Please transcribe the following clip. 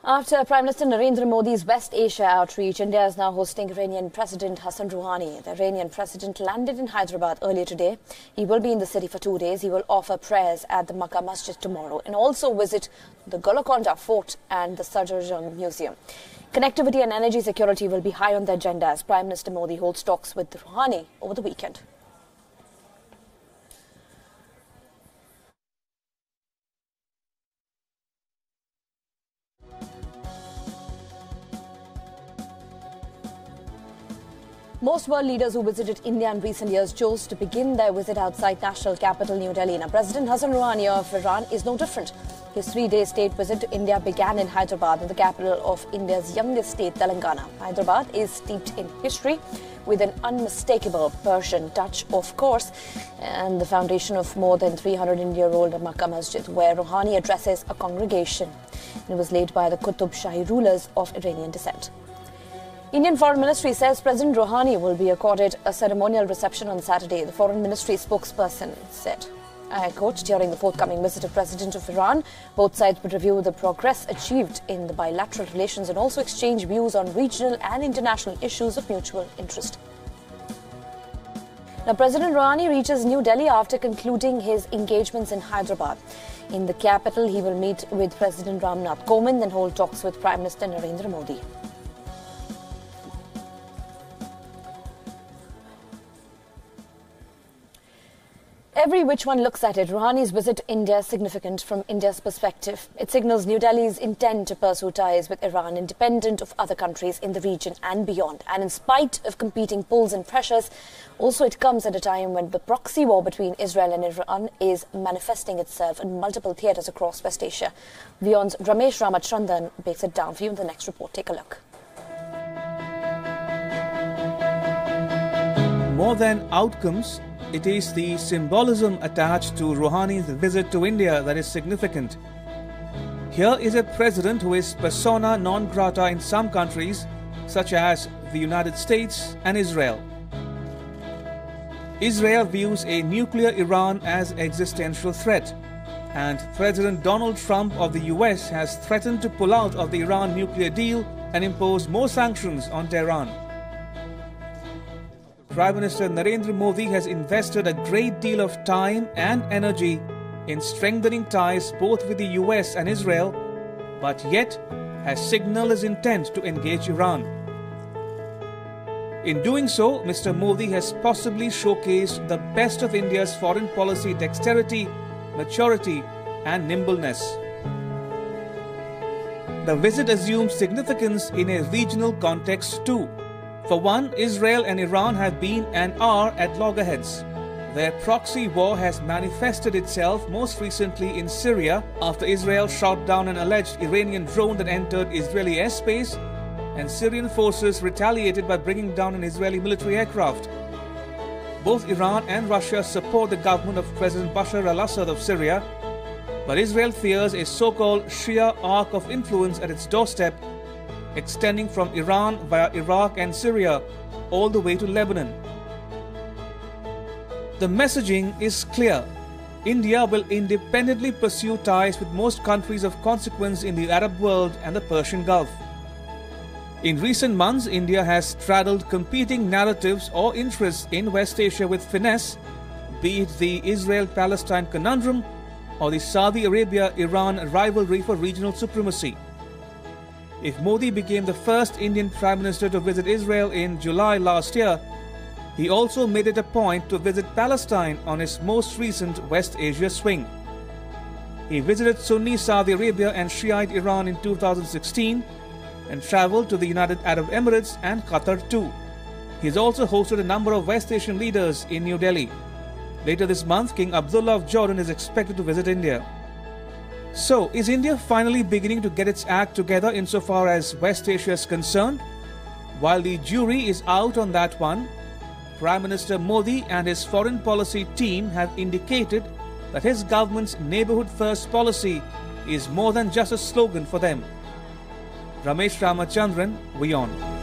After Prime Minister Narendra Modi's West Asia outreach, India is now hosting Iranian President Hassan Rouhani. The Iranian president landed in Hyderabad earlier today. He will be in the city for 2 days. He will offer prayers at the Makkah Masjid tomorrow and also visit the Golconda Fort and the Sarjang Museum. Connectivity and energy security will be high on the agenda as Prime Minister Modi holds talks with Rouhani over the weekend. Most world leaders who visited India in recent years chose to begin their visit outside national capital New Delhi. Now, President Hassan Rouhani of Iran is no different. His 3-day state visit to India began in Hyderabad, the capital of India's youngest state, Telangana. Hyderabad is steeped in history with an unmistakable Persian touch, of course, and the foundation of more than 300-year-old Makkah Masjid, where Rouhani addresses a congregation. It was laid by the Qutb Shahi rulers of Iranian descent. Indian Foreign Ministry says President Rouhani will be accorded a ceremonial reception on Saturday. The Foreign Ministry spokesperson said, I quote, during the forthcoming visit of President of Iran, both sides would review the progress achieved in the bilateral relations and also exchange views on regional and international issues of mutual interest. Now, President Rouhani reaches New Delhi after concluding his engagements in Hyderabad. In the capital, he will meet with President Ramnath Kovind and hold talks with Prime Minister Narendra Modi. Every which one looks at it, Rouhani's visit to India is significant from India's perspective. It signals New Delhi's intent to pursue ties with Iran independent of other countries in the region and beyond. And in spite of competing pulls and pressures, also it comes at a time when the proxy war between Israel and Iran is manifesting itself in multiple theatres across West Asia. WION's Ramesh Ramachandran breaks it down for you in the next report. Take a look. More than outcomes, it is the symbolism attached to Rouhani's visit to India that is significant. Here is a president who is persona non grata in some countries, such as the United States and Israel. Israel views a nuclear Iran as an existential threat, and President Donald Trump of the US has threatened to pull out of the Iran nuclear deal and impose more sanctions on Tehran. Prime Minister Narendra Modi has invested a great deal of time and energy in strengthening ties both with the US and Israel, but yet has signaled his intent to engage Iran. In doing so, Mr. Modi has possibly showcased the best of India's foreign policy dexterity, maturity, and nimbleness. The visit assumes significance in a regional context too. For one, Israel and Iran have been and are at loggerheads. Their proxy war has manifested itself most recently in Syria after Israel shot down an alleged Iranian drone that entered Israeli airspace, and Syrian forces retaliated by bringing down an Israeli military aircraft. Both Iran and Russia support the government of President Bashar al-Assad of Syria, but Israel fears a so-called Shia arc of influence at its doorstep, extending from Iran via Iraq and Syria all the way to Lebanon. The messaging is clear. India will independently pursue ties with most countries of consequence in the Arab world and the Persian Gulf. In recent months, India has straddled competing narratives or interests in West Asia with finesse, be it the Israel-Palestine conundrum or the Saudi Arabia-Iran rivalry for regional supremacy. If Modi became the first Indian Prime Minister to visit Israel in July last year, he also made it a point to visit Palestine on his most recent West Asia swing. He visited Sunni Saudi Arabia and Shiite Iran in 2016 and travelled to the United Arab Emirates and Qatar too. He has also hosted a number of West Asian leaders in New Delhi. Later this month, King Abdullah of Jordan is expected to visit India. So, is India finally beginning to get its act together insofar as West Asia is concerned? While the jury is out on that one, Prime Minister Modi and his foreign policy team have indicated that his government's neighbourhood first policy is more than just a slogan for them. Ramesh Ramachandran, WION.